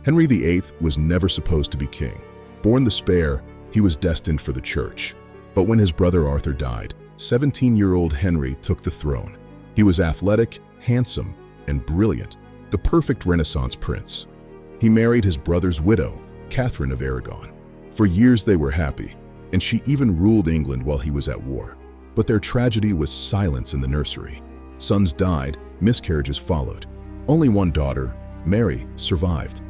Henry VIII was never supposed to be king. Born the Spare, he was destined for the church. But when his brother Arthur died, 17-year-old Henry took the throne. He was athletic, handsome, and brilliant, the perfect Renaissance prince. He married his brother's widow, Catherine of Aragon. For years they were happy, and she even ruled England while he was at war. But their tragedy was silence in the nursery. Sons died, miscarriages followed. Only one daughter, Mary, survived.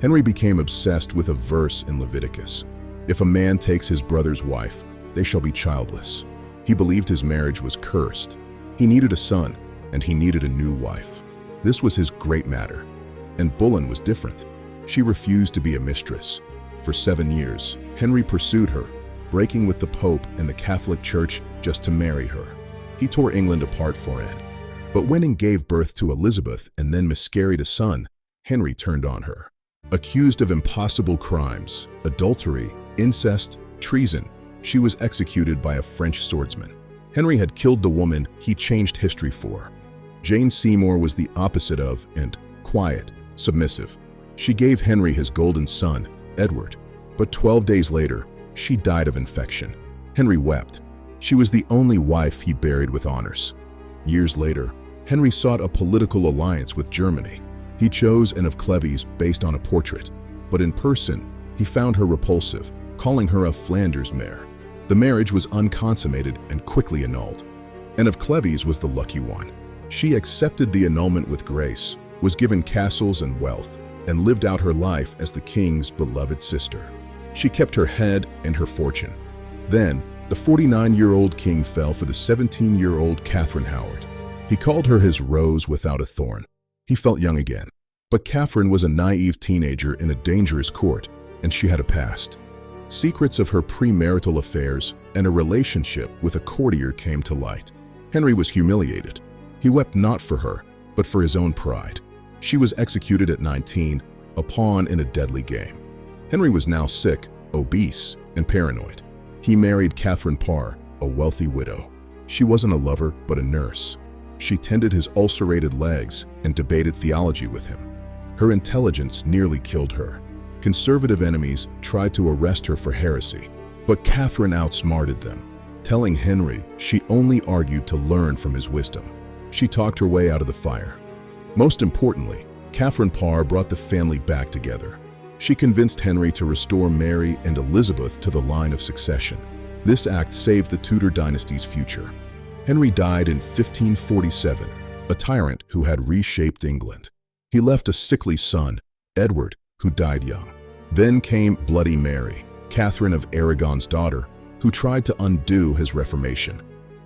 Henry became obsessed with a verse in Leviticus. If a man takes his brother's wife, they shall be childless. He believed his marriage was cursed. He needed a son, and he needed a new wife. This was his great matter. Anne Boleyn was different. She refused to be a mistress. For 7 years, Henry pursued her, breaking with the Pope and the Catholic Church just to marry her. He tore England apart for Anne. But when Anne gave birth to Elizabeth and then miscarried a son, Henry turned on her. Accused of impossible crimes, adultery, incest, treason, she was executed by a French swordsman. Henry had killed the woman he changed history for. Jane Seymour was the opposite of and quiet, submissive. She gave Henry his golden son, Edward. But 12 days later, she died of infection. Henry wept. She was the only wife he buried with honors. Years later, Henry sought a political alliance with Germany. He chose Anne of Cleves based on a portrait, but in person, he found her repulsive, calling her a Flanders mare. The marriage was unconsummated and quickly annulled. Anne of Cleves was the lucky one. She accepted the annulment with grace, was given castles and wealth, and lived out her life as the king's beloved sister. She kept her head and her fortune. Then, the 49-year-old king fell for the 17-year-old Catherine Howard. He called her his rose without a thorn. He felt young again. But Catherine was a naive teenager in a dangerous court, and she had a past. Secrets of her premarital affairs and a relationship with a courtier came to light. Henry was humiliated. He wept not for her, but for his own pride. She was executed at 19, a pawn in a deadly game. Henry was now sick, obese, and paranoid. He married Catherine Parr, a wealthy widow. She wasn't a lover, but a nurse. She tended his ulcerated legs and debated theology with him. Her intelligence nearly killed her. Conservative enemies tried to arrest her for heresy, but Catherine outsmarted them, telling Henry she only argued to learn from his wisdom. She talked her way out of the fire. Most importantly, Catherine Parr brought the family back together. She convinced Henry to restore Mary and Elizabeth to the line of succession. This act saved the Tudor dynasty's future. Henry died in 1547, a tyrant who had reshaped England. He left a sickly son, Edward, who died young. Then came Bloody Mary, Catherine of Aragon's daughter, who tried to undo his reformation.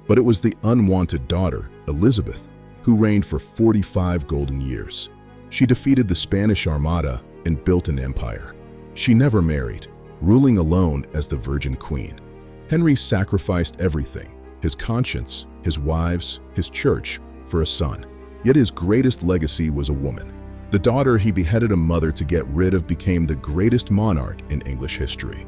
But it was the unwanted daughter, Elizabeth, who reigned for 45 golden years. She defeated the Spanish Armada and built an empire. She never married, ruling alone as the Virgin Queen. Henry sacrificed everything, his conscience, his wives, his church, for a son. Yet his greatest legacy was a woman. The daughter he beheaded a mother to get rid of became the greatest monarch in English history.